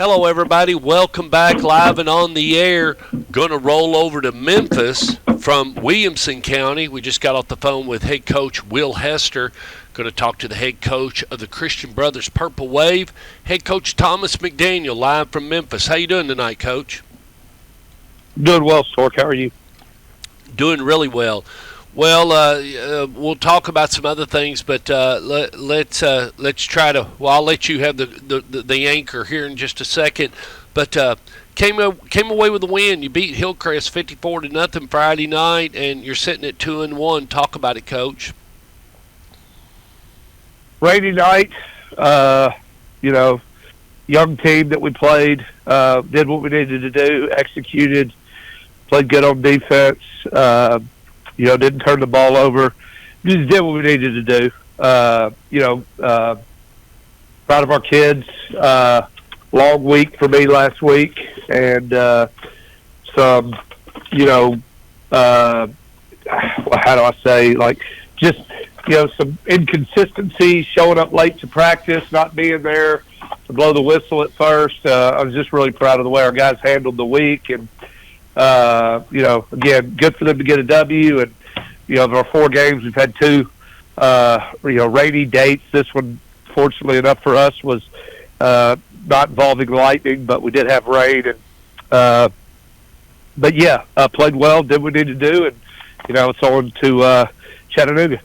Hello, everybody. Welcome back live and on the air. Going to roll over to Memphis from Williamson County. We just got off the phone with head coach Will Hester. Going to talk to the head coach of the Christian Brothers Purple Wave, head coach Thomas McDaniel, live from Memphis. How you doing tonight, Coach? Doing well, Stork. How are you? Doing really well. Well, we'll talk about some other things, but let's try to. Well, I'll let you have the anchor here in just a second. But came away with a win. You beat Hillcrest 54-0 Friday night, and you're sitting at 2-1. Talk about it, Coach. Rainy night. Young team that we played, did what we needed to do, executed, played good on defense. Didn't turn the ball over. Just did what we needed to do. Proud of our kids. Long week for me last week, and some, how do I say, some inconsistency, showing up late to practice, not being there to blow the whistle at first. I was just really proud of the way our guys handled the week, and again, good for them to get a W. And, of our 4 games, we've had 2, rainy dates. This one, fortunately enough for us, was not involving lightning, but we did have rain. And, played well, did what we needed to do, and, it's on to Chattanooga.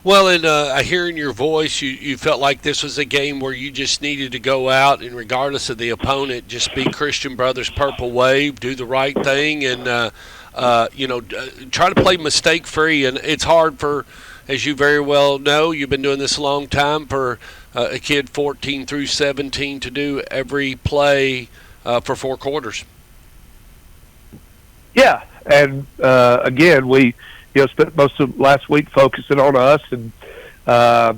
Well, and I hear in your voice you felt like this was a game where you just needed to go out and, regardless of the opponent, just be Christian Brothers Purple Wave, do the right thing, and try to play mistake-free. And it's hard for, as you very well know, you've been doing this a long time, for a kid 14 through 17 to do every play for 4 quarters. Yeah, and again, we spent most of last week focusing on us, and at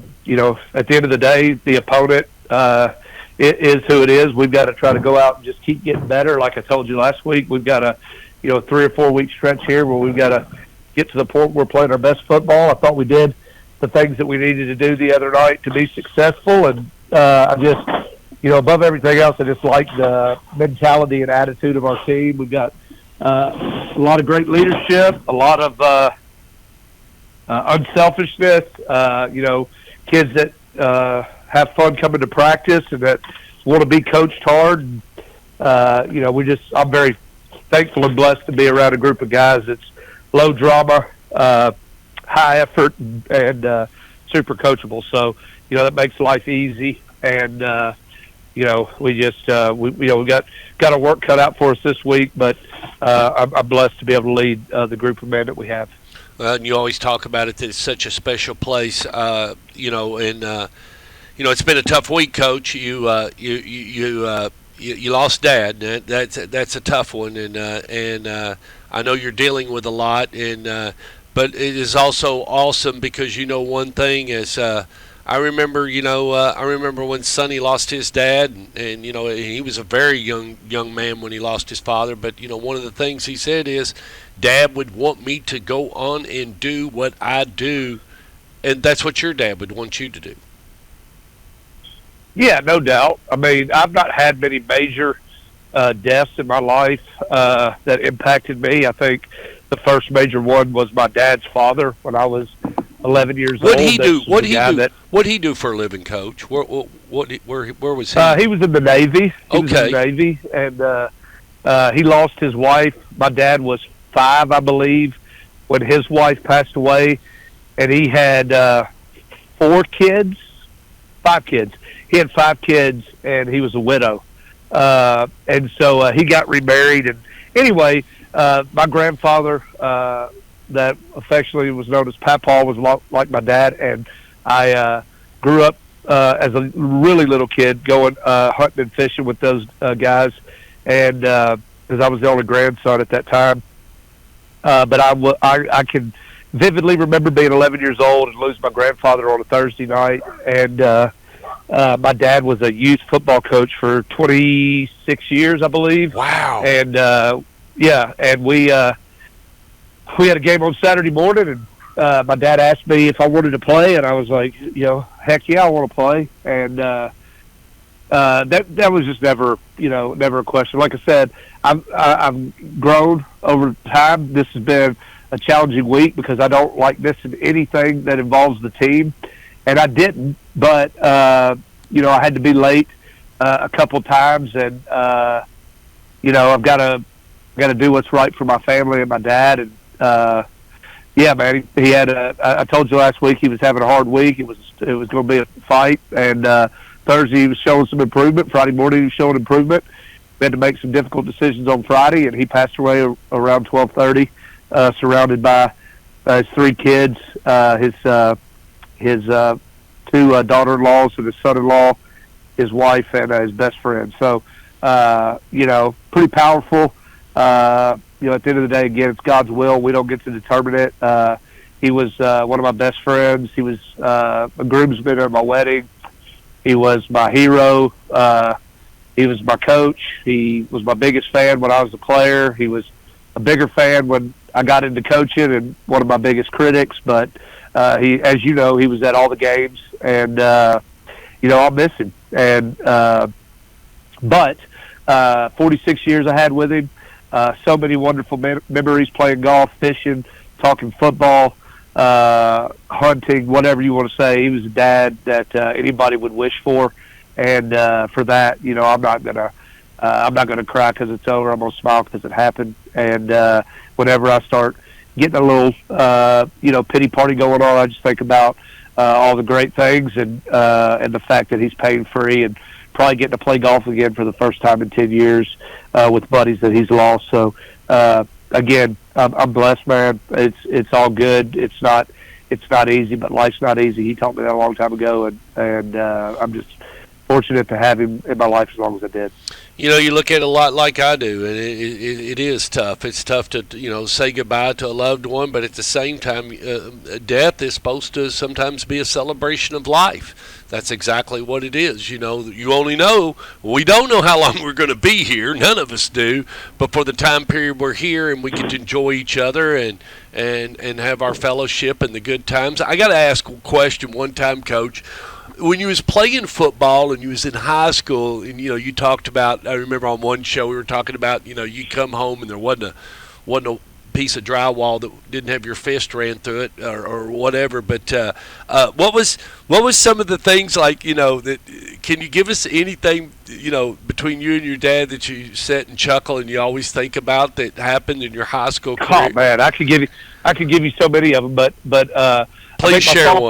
the end of the day, the opponent it is who it is. We've got to try to go out and just keep getting better. Like I told you last week, we've got a 3 or 4 week stretch here where we've got to get to the point where we're playing our best football. I thought we did the things that we needed to do the other night to be successful, and I just, above everything else, I just like the mentality and attitude of our team. We've got a lot of great leadership, a lot of unselfishness, kids that have fun coming to practice and that want to be coached hard. I'm very thankful and blessed to be around a group of guys that's low drama, high effort, and super coachable. So, that makes life easy. And, we just, we got our work cut out for us this week, but I'm blessed to be able to lead the group of men that we have. Well, and you always talk about it that it's such a special place, it's been a tough week, Coach. You lost Dad. That's a tough one, and I know you're dealing with a lot, but it is also awesome because one thing is I remember when Sonny lost his dad, and he was a very young man when he lost his father. But one of the things he said is, Dad would want me to go on and do what I do, and that's what your dad would want you to do. Yeah, no doubt. I mean, I've not had many major deaths in my life that impacted me. I think the first major one was my dad's father when I was 11 years old. What did he do for a living, Coach? Where was he? He was in the Navy. He was Okay. in the Navy, and he lost his wife. My dad was 5, I believe, when his wife passed away, and he had 5 kids. He had 5 kids, and he was a widow. And so he got remarried. And anyway, my grandfather, that affectionately was known as Papaw, was like my dad, and I grew up as a really little kid going hunting and fishing with those guys, and because I was the only grandson at that time. But I can vividly remember being 11 years old and losing my grandfather on a Thursday night, and my dad was a youth football coach for 26 years, I believe. Wow. And and we had a game on Saturday morning, and my dad asked me if I wanted to play, and I was like, heck yeah, I want to play. And that was just never, never a question. Like I said, I've grown over time. This has been a challenging week because I don't like missing anything that involves the team, and I didn't. But I had to be late a couple times, and I've got to do what's right for my family and my dad. And yeah, man, he had I told you last week he was having a hard week. It was going to be a fight, and Thursday he was showing some improvement. Friday morning he was showing improvement. We had to make some difficult decisions on Friday, and he passed away around 12:30, surrounded by his three kids, his two daughter-in-laws and his son-in-law, his wife, and his best friend. So, pretty powerful. At the end of the day, again, it's God's will. We don't get to determine it. He was one of my best friends. He was a groomsman at my wedding. He was my hero. He was my coach. He was my biggest fan when I was a player. He was a bigger fan when I got into coaching and one of my biggest critics. But he, as you know, he was at all the games, and I'll miss him. And but 46 years I had with him. So many wonderful memories playing golf, fishing, talking football, hunting, whatever you want to say. He was a dad that anybody would wish for, and for that, I'm not gonna cry because it's over. I'm gonna smile because it happened. And whenever I start getting a little, pity party going on, I just think about all the great things and the fact that he's pain free and probably getting to play golf again for the first time in 10 years with buddies that he's lost. So again, I'm blessed, man. It's all good. It's not easy, but life's not easy. He taught me that a long time ago, and I'm just fortunate to have him in my life as long as I did. You look at it a lot like I do, and it is tough. It's tough to say goodbye to a loved one, but at the same time, death is supposed to sometimes be a celebration of life. That's exactly what it is. You only know, we don't know how long we're going to be here. None of us do. But for the time period we're here, and we get to enjoy each other and have our fellowship and the good times. I got to ask a question one time, Coach. When you was playing football and you was in high school, and you talked about, I remember on one show we were talking about, you come home and there wasn't a piece of drywall that didn't have your fist ran through it or whatever. But what was some of the things like, that can you give us anything, between you and your dad that you sit and chuckle and you always think about that happened in your high school career? Oh man, I could give you so many of them, but please share one.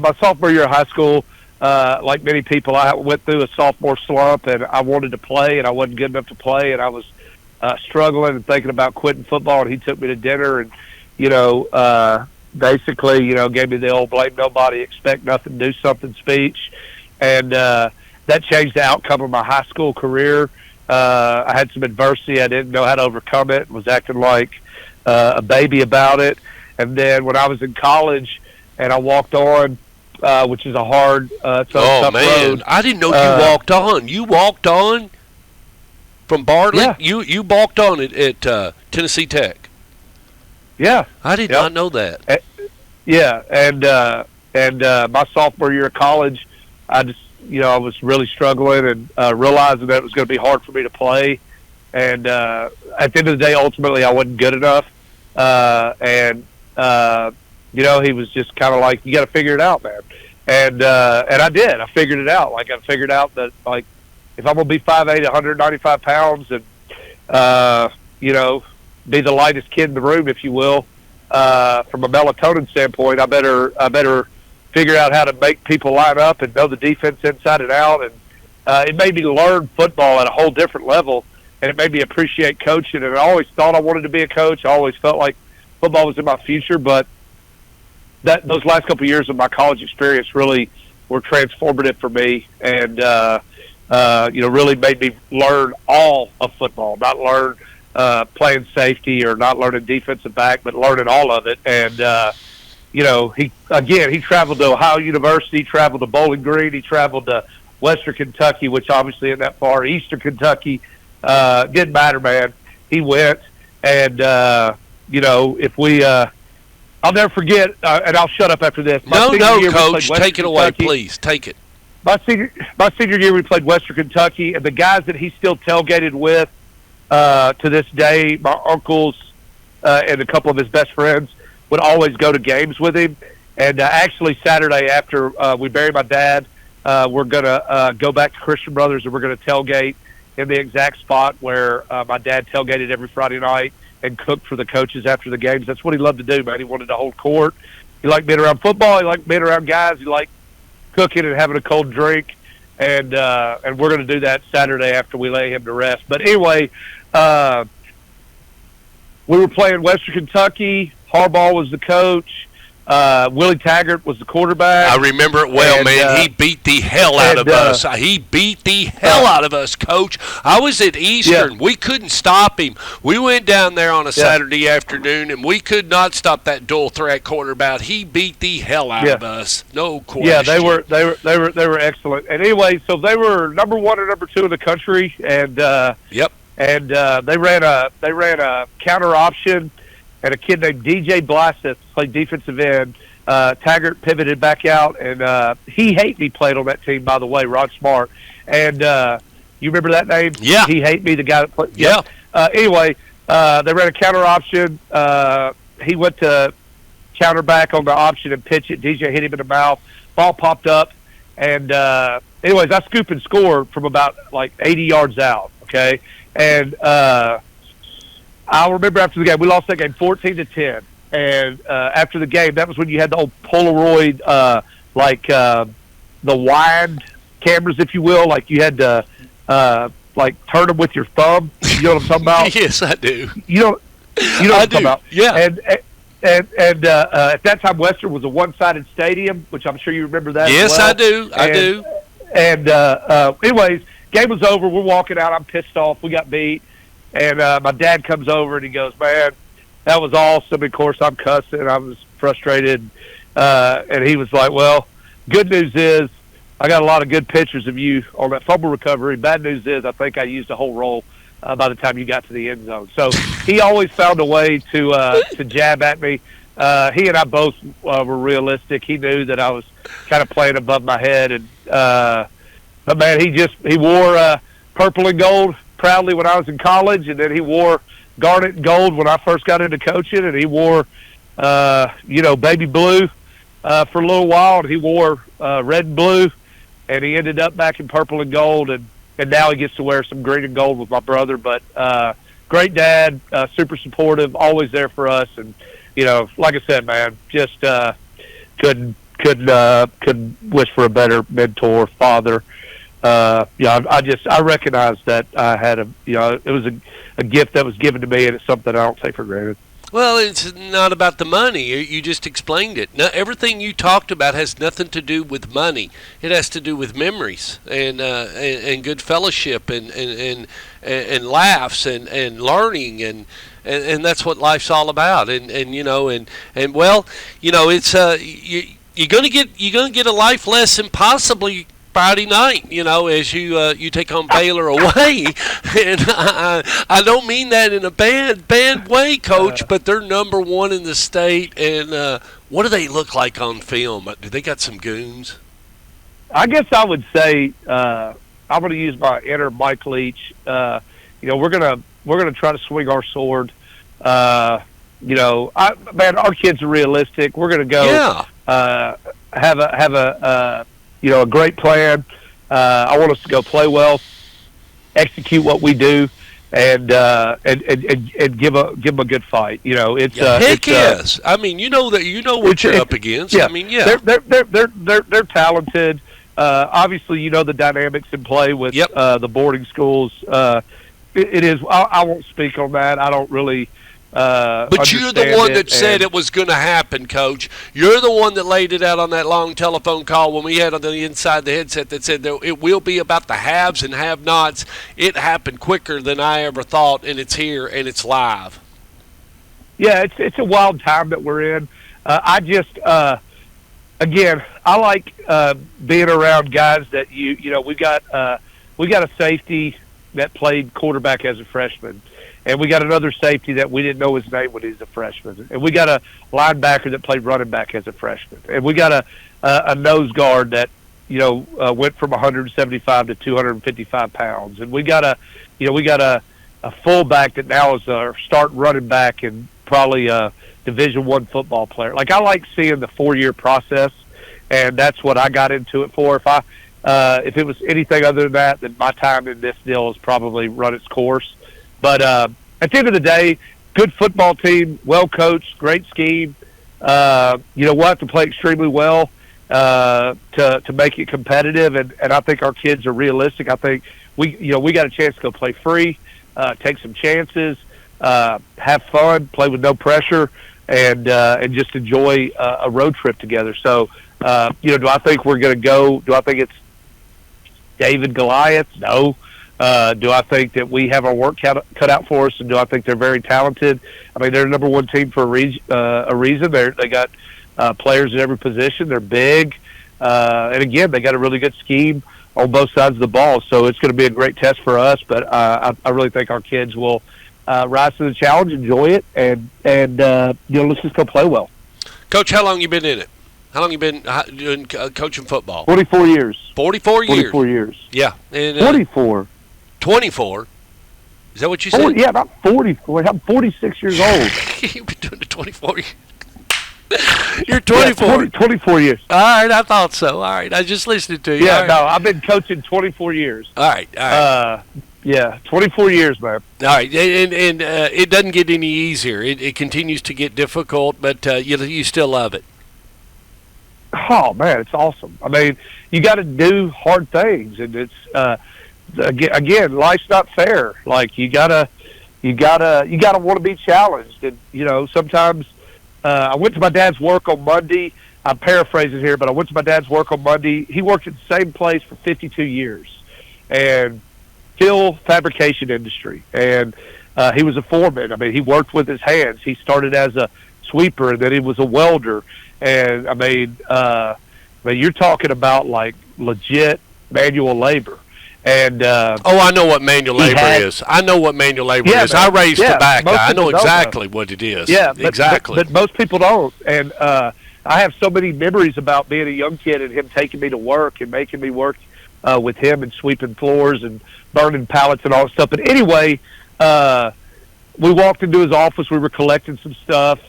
My sophomore year of high school, like many people, I went through a sophomore slump, and I wanted to play, and I wasn't good enough to play, and I was struggling and thinking about quitting football. And he took me to dinner, and basically, gave me the old blame nobody, expect nothing, do something speech, and that changed the outcome of my high school career. I had some adversity. I didn't know how to overcome it. Was acting like a baby about it, and then when I was in college. And I walked on, which is a hard, tough road. I didn't know you walked on. You walked on from Bartlett? Yeah. You walked on at Tennessee Tech? Yeah. I did not know that. And my sophomore year of college, I just, I was really struggling and realizing that it was going to be hard for me to play. And at the end of the day, ultimately, I wasn't good enough. He was just kind of like, you got to figure it out, man. And I did. I figured it out. Like, I figured out that, like, if I'm going to be 5'8", 195 pounds and, be the lightest kid in the room, if you will, from a melatonin standpoint, I better figure out how to make people line up and know the defense inside and out. And it made me learn football at a whole different level, and it made me appreciate coaching. And I always thought I wanted to be a coach. I always felt like football was in my future, but those last couple of years of my college experience really were transformative for me, and really made me learn all of football, not learn playing safety or not learning defensive back, but learning all of it. And he traveled to Ohio University, traveled to Bowling Green, he traveled to Western Kentucky, which obviously isn't that far, Eastern Kentucky. Didn't matter, man. He went, and if we. I'll never forget, and I'll shut up after this. No, Coach, take it away, please. Take it. my senior year we played Western Kentucky, and the guys that he still tailgated with to this day, my uncles and a couple of his best friends would always go to games with him. And actually Saturday after we buried my dad, we're going to go back to Christian Brothers, and we're going to tailgate in the exact spot where my dad tailgated every Friday night and cooked for the coaches after the games. That's what he loved to do, man. He wanted to hold court. He liked being around football. He liked being around guys. He liked cooking and having a cold drink. And we're going to do that Saturday after we lay him to rest. But anyway, we were playing Western Kentucky. Harbaugh was the coach. Willie Taggart was the quarterback. I remember it well, man. He beat the hell out of us. He beat the hell out of us, Coach. I was at Eastern. Yeah. We couldn't stop him. We went down there on a Saturday afternoon, and we could not stop that dual threat quarterback. He beat the hell out of us. No question. Yeah, they were excellent. And anyway, so they were number 1 or number 2 in the country, and And they ran a counter option. And a kid named DJ Blaseth played defensive end. Taggart pivoted back out, and he hate me played on that team, by the way, Rod Smart. And you remember that name? Yeah. He hate me, the guy that played. Yeah. Anyway, they ran a counter option. He went to counter back on the option and pitch it. DJ hit him in the mouth. Ball popped up. And anyways, I scoop and score from about like 80 yards out, okay? And I'll remember after the game, we lost that game 14-10. And after the game, that was when you had the old Polaroid, the wide cameras, if you will. Like you had to, turn them with your thumb. You know what I'm talking about? Yes, I do. You know what I'm talking about? Yeah. And at that time, Western was a one-sided stadium, which I'm sure you remember that. Yes, as well. I do. I do. And anyways, game was over. We're walking out. I'm pissed off. We got beat. And my dad comes over and he goes, "Man, that was awesome." Of course, I'm cussing. I was frustrated. And he was like, "Well, good news is I got a lot of good pictures of you on that fumble recovery. Bad news is I think I used a whole roll by the time you got to the end zone." So he always found a way to jab at me. He and I both were realistic. He knew that I was kind of playing above my head. And but, man, he wore purple and gold proudly when I was in college, and then he wore garnet and gold when I first got into coaching, and he wore, baby blue for a little while, and he wore red and blue, and he ended up back in purple and gold, and now he gets to wear some green and gold with my brother. But great dad, super supportive, always there for us, and like I said, man, just couldn't wish for a better mentor, father. I recognized that I had it was a gift that was given to me, and it's something I don't take for granted. Well, it's not about the money. You just explained it. Now, everything you talked about has nothing to do with money. It has to do with memories and good fellowship and laughs and learning and that's what life's all about. And well, it's you're gonna get a life lesson possibly Friday night, as you take on Baylor away, and I don't mean that in a bad way, Coach. But they're number 1 in the state, and what do they look like on film? Do they got some goons? I guess I would say I'm going to use my inner Mike Leach. We're gonna try to swing our sword. Our kids are realistic. We're going to go have a a great plan. I want us to go play well, execute what we do, and give them a good fight. Yes. I mean, what you're up against. Yeah. I mean, yeah. They're talented. Obviously, the dynamics in play with the boarding schools. It is. I won't speak on that. I don't really. But you're the one that said it was going to happen, Coach. You're the one that laid it out on that long telephone call when we had on the inside the headset that said it will be about the haves and have-nots. It happened quicker than I ever thought, and it's here, and it's live. Yeah, it's a wild time that we're in. I just, again, I like being around guys that we got a safety that played quarterback as a freshman. And we got another safety that we didn't know his name when he was a freshman. And we got a linebacker that played running back as a freshman. And we got a nose guard that went from 175 to 255 pounds, and we got a fullback that now is our start running back and probably a Division I football player. Like, I like seeing the 4-year process, and that's what I got into it for. If it was anything other than that, then my time in this deal has probably run its course. But at the end of the day, good football team, well coached, great scheme. We'll have to play extremely well to make it competitive, and I think our kids are realistic. I think we got a chance to go play free, take some chances, have fun, play with no pressure, and just enjoy a road trip together. So, do I think we're going to go? Do I think it's David Goliath? No. Do I think that we have our work cut out for us, and do I think they're very talented? I mean, they're the number one team for a reason. They got players at every position. They're big, and again, they got a really good scheme on both sides of the ball. So it's going to be a great test for us. But I really think our kids will rise to the challenge, enjoy it, and let's just go play well. Coach, how long you been in it? How long you been doing coaching football? 44 years. 44 years? 44 years. Yeah. And, 44. 24? Is that what you 40, said? yeah, about 44. I'm 46 years old. You've been doing it 24 years. You're 24. Yeah, 24 years. All right, I thought so. All right, I just listened to you. Yeah, right. no, I've been coaching 24 years. All right. Yeah, 24 years, man. All right, and it doesn't get any easier. It continues to get difficult, but you still love it. Oh man, it's awesome. I mean, you got to do hard things, and it's again, life's not fair. Like you gotta want to be challenged, and sometimes. I went to my dad's work on Monday. I'm paraphrasing here, but I went to my dad's work on Monday. He worked at the same place for 52 years, and steel fabrication industry, and he was a foreman. I mean, he worked with his hands. He started as a sweeper, and then he was a welder. And I mean, you're talking about like legit manual labor. And I know what manual labor is. I know what manual labor is. Man, I raised the back guy. I know exactly know. what it is. Yeah, exactly. But most people don't. And I have so many memories about being a young kid and him taking me to work and making me work with him and sweeping floors and burning pallets and all that stuff. But anyway, we walked into his office. We were collecting some stuff.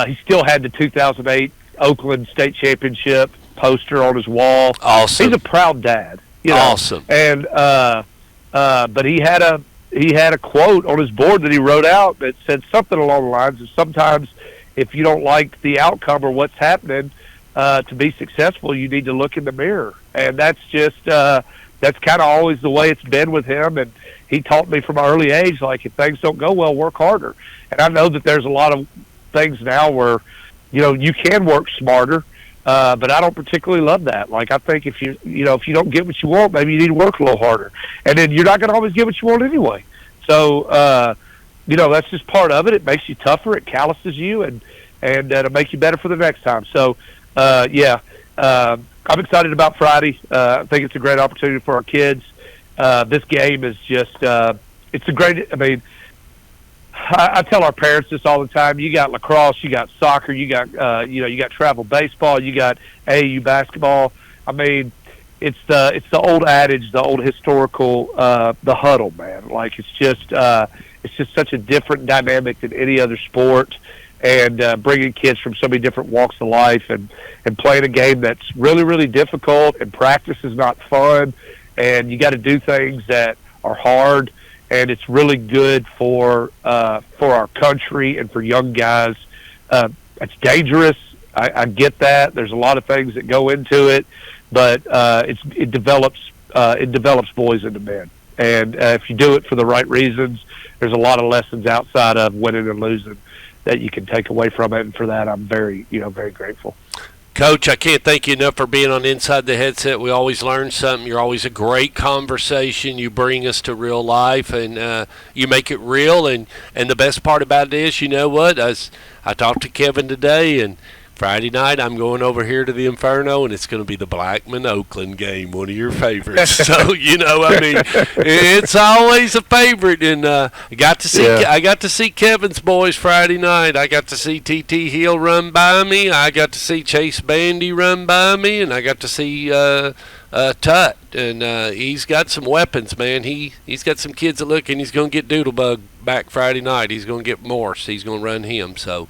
He still had the 2008 Oakland State Championship poster on his wall. Awesome. He's a proud dad. Awesome. And but he had a quote on his board that he wrote out that said something along the lines of, sometimes if you don't like the outcome or what's happening, to be successful, you need to look in the mirror. And that's just that's kind of always the way it's been with him. And he taught me from an early age, like, if things don't go well, work harder. And I know that there's a lot of things now where you can work smarter. But I don't particularly love that. Like, I think if you don't get what you want, maybe you need to work a little harder. And then you're not going to always get what you want anyway. So, that's just part of it. It makes you tougher. It calluses you, and it'll make you better for the next time. So, I'm excited about Friday. I think it's a great opportunity for our kids. This game is just, it's a great, I tell our parents this all the time. You got lacrosse, you got soccer, you got you got travel baseball, you got AAU basketball. I mean, it's the old adage, the old historical, the huddle, man. Like, it's just such a different dynamic than any other sport, and bringing kids from so many different walks of life and playing a game that's really, really difficult, and practice is not fun, and you got to do things that are hard. And it's really good for our country and for young guys. It's dangerous. I get that. There's a lot of things that go into it, but it develops boys into men. And if you do it for the right reasons, there's a lot of lessons outside of winning and losing that you can take away from it. And for that, I'm very grateful. Coach, I can't thank you enough for being on Inside the Headset. We always learn something. You're always a great conversation. You bring us to real life, and you make it real. And the best part about it is, you know what? I talked to Kevin today, and Friday night, I'm going over here to the Inferno, and it's going to be the Blackman-Oakland game, one of your favorites. So, I mean, it's always a favorite. And I got to see Kevin's boys Friday night. I got to see T.T. Hill run by me. I got to see Chase Bandy run by me, and I got to see Tut. And he's got some weapons, man. He's got some kids that look, and he's going to get Doodlebug back Friday night. He's going to get Morse. He's going to run him. So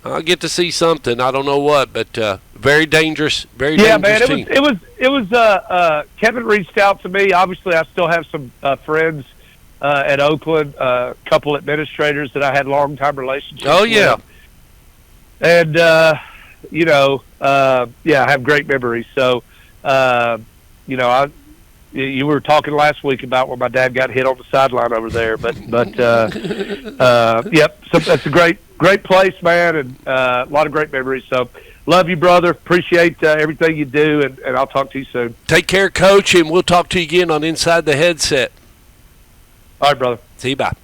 I'll get to see something. I don't know what, but very dangerous, dangerous team. It was. Kevin reached out to me. Obviously, I still have some friends at Oakland, a couple administrators that I had long-time relationships with. Oh, yeah. And, I have great memories. So, you were talking last week about when my dad got hit on the sideline over there, but yep. So that's a great place, man, and a lot of great memories. So love you, brother. Appreciate everything you do, and I'll talk to you soon. Take care, Coach, and we'll talk to you again on Inside the Headset. All right, brother. See you. Bye.